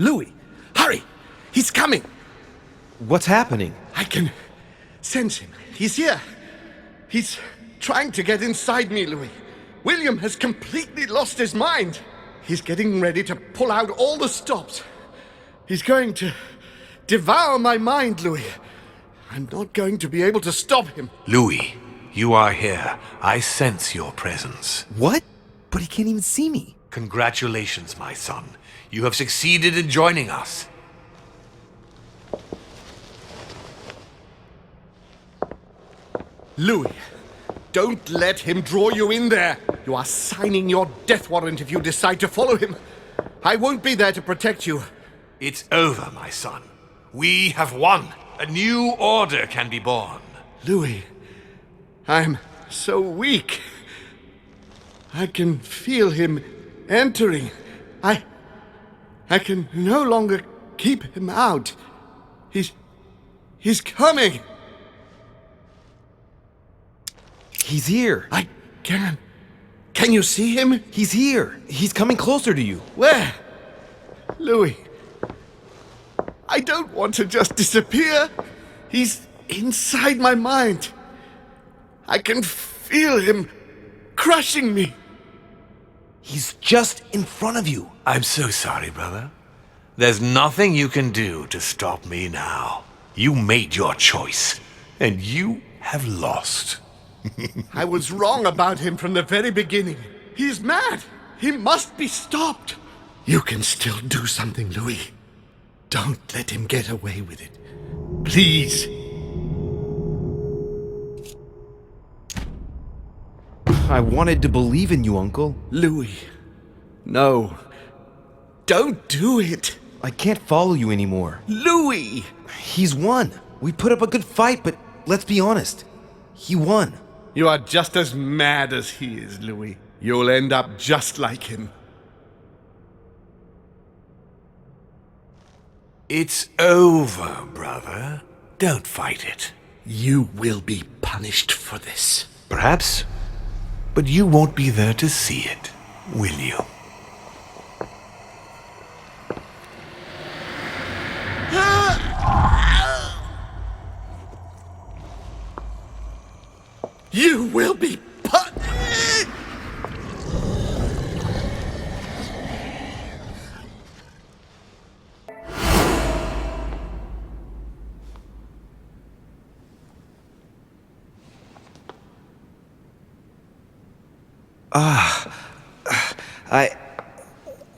Louis, hurry! He's coming! What's happening? I can sense him. He's here. He's trying to get inside me, Louis. William has completely lost his mind. He's getting ready to pull out all the stops. He's going to devour my mind, Louis. I'm not going to be able to stop him. Louis, you are here. I sense your presence. What? But he can't even see me. Congratulations, my son. You have succeeded in joining us. Louis, don't let him draw you in there. You are signing your death warrant if you decide to follow him. I won't be there to protect you. It's over, my son. We have won. A new order can be born. Louis, I'm so weak. I can feel him entering. I can no longer keep him out. He's coming. He's here. I can. Can you see him? He's here. He's coming closer to you. Where? Louis. I don't want to just disappear. He's inside my mind. I can feel him crushing me. He's just in front of you. I'm so sorry, brother. There's nothing you can do to stop me now. You made your choice, and you have lost. I was wrong about him from the very beginning. He's mad. He must be stopped. You can still do something, Louis. Don't let him get away with it. Please. I wanted to believe in you, Uncle. Louis. No. Don't do it. I can't follow you anymore. Louis! He's won. We put up a good fight, but let's be honest. He won. You are just as mad as he is, Louis. You'll end up just like him. It's over, brother. Don't fight it. You will be punished for this. Perhaps, but you won't be there to see it, will you? You will be punished!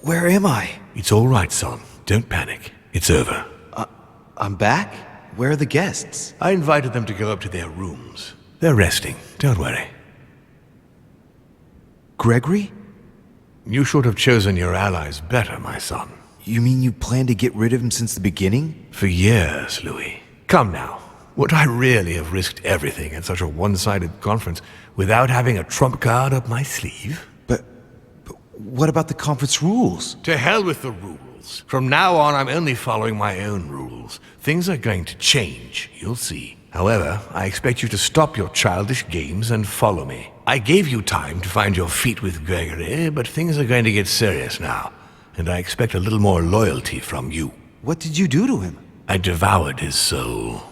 Where am I? It's all right, son. Don't panic. It's over. I'm back? Where are the guests? I invited them to go up to their rooms. They're resting. Don't worry. Gregory? You should have chosen your allies better, my son. You mean you planned to get rid of him since the beginning? For years, Louis. Come now. Would I really have risked everything at such a one-sided conference without having a trump card up my sleeve? But what about the conference rules? To hell with the rules. From now on, I'm only following my own rules. Things are going to change, you'll see. However, I expect you to stop your childish games and follow me. I gave you time to find your feet with Gregory, but things are going to get serious now, and I expect a little more loyalty from you. What did you do to him? I devoured his soul.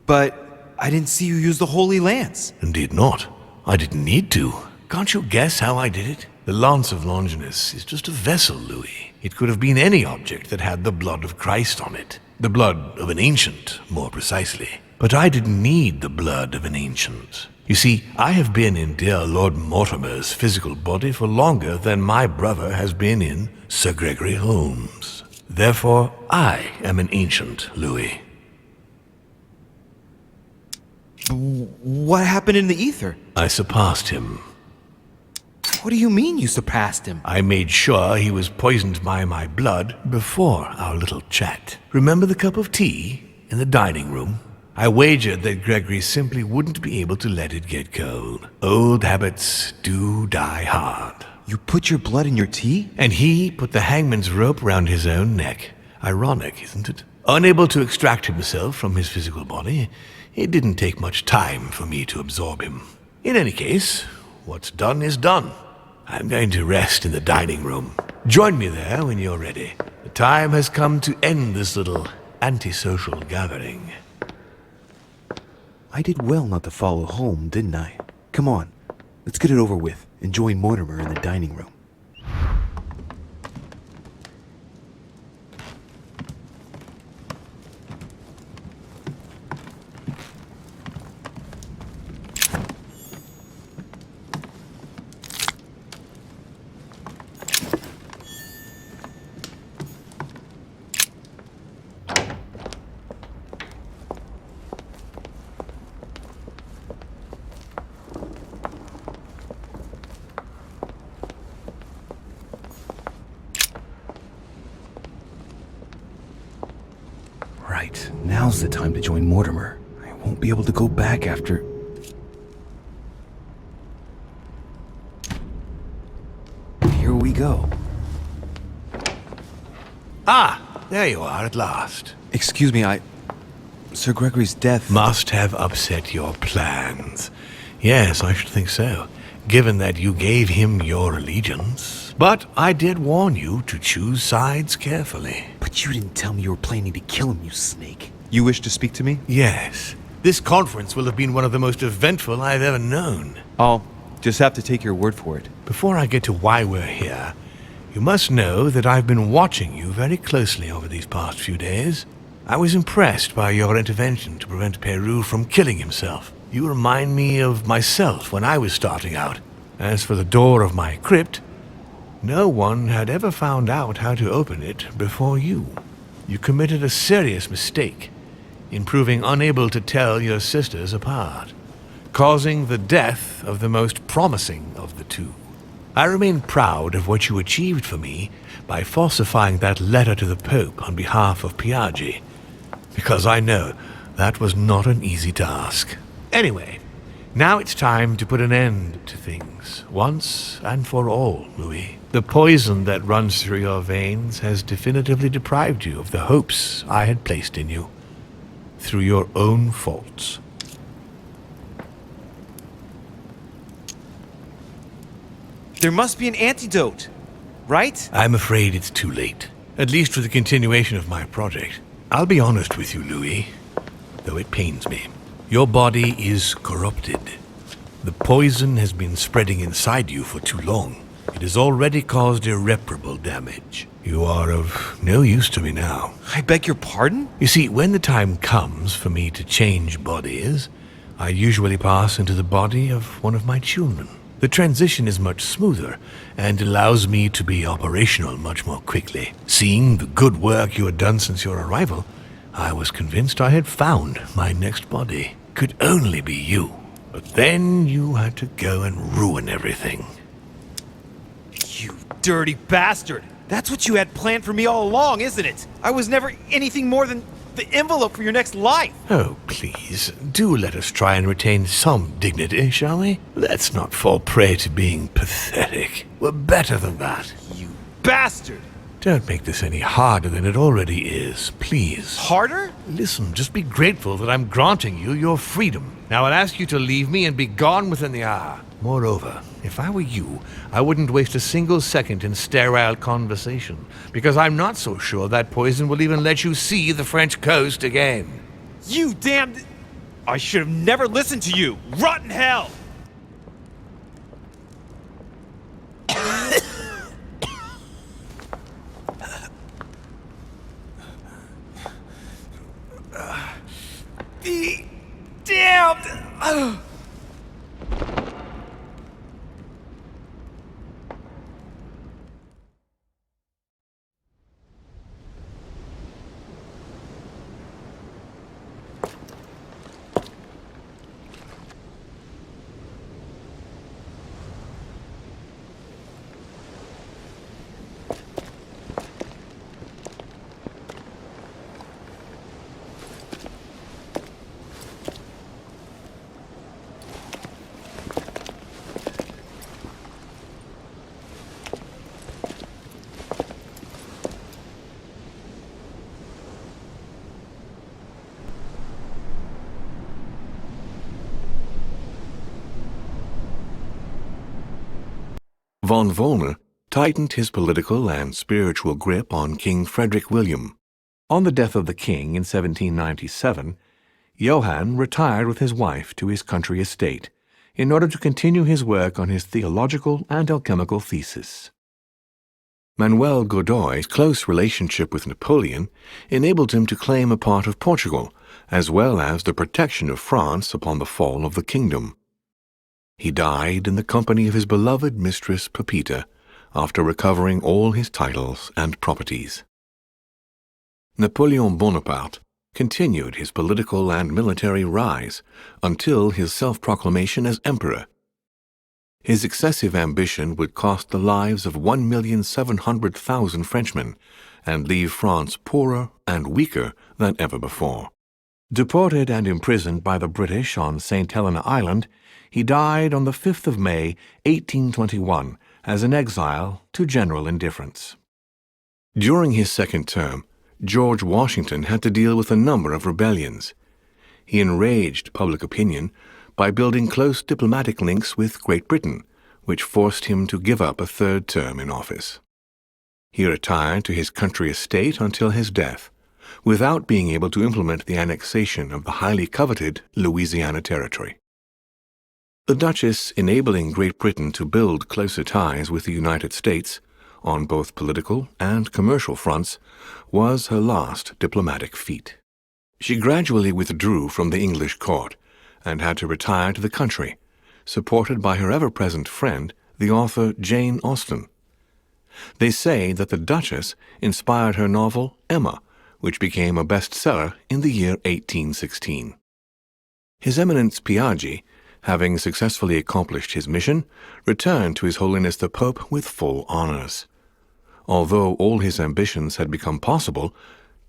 But I didn't see you use the Holy Lance. Indeed not. I didn't need to. Can't you guess how I did it? The Lance of Longinus is just a vessel, Louis. It could have been any object that had the blood of Christ on it. The blood of an ancient, more precisely. But I didn't need the blood of an ancient. You see, I have been in dear Lord Mortimer's physical body for longer than my brother has been in Sir Gregory Holmes. Therefore, I am an ancient, Louis. What happened in the ether? I surpassed him. What do you mean you surpassed him? I made sure he was poisoned by my blood before our little chat. Remember the cup of tea in the dining room? I wagered that Gregory simply wouldn't be able to let it get cold. Old habits do die hard. You put your blood in your tea? And he put the hangman's rope round his own neck. Ironic, isn't it? Unable to extract himself from his physical body, it didn't take much time for me to absorb him. In any case, what's done is done. I'm going to rest in the dining room. Join me there when you're ready. time has come to end this little antisocial gathering. I did well not to follow home, didn't I? Come on, let's get it over with and join Mortimer in the dining room. Right, now's the time to join Mortimer. I won't be able to go back after... Here we go. Ah, there you are at last. Excuse me, Sir Gregory's death... Must have upset your plans. Yes, I should think so, given that you gave him your allegiance. But I did warn you to choose sides carefully. But you didn't tell me you were planning to kill him, you snake. You wish to speak to me? Yes. This conference will have been one of the most eventful I've ever known. I'll just have to take your word for it. Before I get to why we're here, you must know that I've been watching you very closely over these past few days. I was impressed by your intervention to prevent Peru from killing himself. You remind me of myself when I was starting out. As for the door of my crypt, no one had ever found out how to open it before you. You committed a serious mistake in proving unable to tell your sisters apart, causing the death of the most promising of the two. I remain proud of what you achieved for me by falsifying that letter to the Pope on behalf of Piaggi, because I know that was not an easy task. Anyway, now it's time to put an end to things, once and for all, Louis. The poison that runs through your veins has definitively deprived you of the hopes I had placed in you, through your own faults. There must be an antidote, right? I'm afraid it's too late, at least for the continuation of my project. I'll be honest with you, Louis, though it pains me. Your body is corrupted. The poison has been spreading inside you for too long. It has already caused irreparable damage. You are of no use to me now. I beg your pardon? You see, when the time comes for me to change bodies, I usually pass into the body of one of my children. The transition is much smoother and allows me to be operational much more quickly. Seeing the good work you had done since your arrival, I was convinced I had found my next body. Could only be you. But then you had to go and ruin everything. You dirty bastard! That's what you had planned for me all along, isn't it? I was never anything more than the envelope for your next life. Oh, please, do let us try and retain some dignity, shall we? Let's not fall prey to being pathetic. We're better than that. You bastard! Don't make this any harder than it already is, please. Harder? Listen, just be grateful that I'm granting you your freedom. Now I'll ask you to leave me and be gone within the hour. Moreover, if I were you, I wouldn't waste a single second in sterile conversation, because I'm not so sure that poison will even let you see the French coast again. You damned... I should have never listened to you! Rotten hell! Be damned! Von Wollner tightened his political and spiritual grip on King Frederick William. On the death of the king in 1797, Johann retired with his wife to his country estate in order to continue his work on his theological and alchemical thesis. Manuel Godoy's close relationship with Napoleon enabled him to claim a part of Portugal, as well as the protection of France upon the fall of the kingdom. He died in the company of his beloved mistress Pepita, after recovering all his titles and properties. Napoleon Bonaparte continued his political and military rise until his self-proclamation as emperor. His excessive ambition would cost the lives of 1,700,000 Frenchmen and leave France poorer and weaker than ever before. Deported and imprisoned by the British on St. Helena Island, he died on the 5th of May, 1821, as an exile to general indifference. During his second term, George Washington had to deal with a number of rebellions. He enraged public opinion by building close diplomatic links with Great Britain, which forced him to give up a third term in office. He retired to his country estate until his death, without being able to implement the annexation of the highly coveted Louisiana Territory. The Duchess enabling Great Britain to build closer ties with the United States, on both political and commercial fronts, was her last diplomatic feat. She gradually withdrew from the English court and had to retire to the country, supported by her ever-present friend, the author Jane Austen. They say that the Duchess inspired her novel Emma, which became a bestseller in the year 1816. His Eminence Piaggi, having successfully accomplished his mission, returned to His Holiness the Pope with full honors. Although all his ambitions had become possible,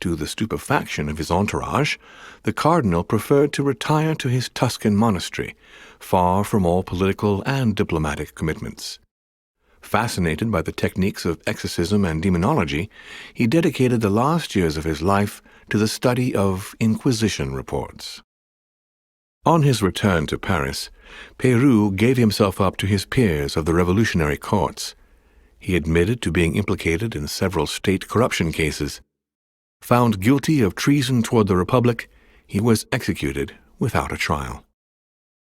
to the stupefaction of his entourage, the cardinal preferred to retire to his Tuscan monastery, far from all political and diplomatic commitments. Fascinated by the techniques of exorcism and demonology, he dedicated the last years of his life to the study of Inquisition reports. On his return to Paris, Peru gave himself up to his peers of the revolutionary courts. He admitted to being implicated in several state corruption cases. Found guilty of treason toward the Republic, he was executed without a trial.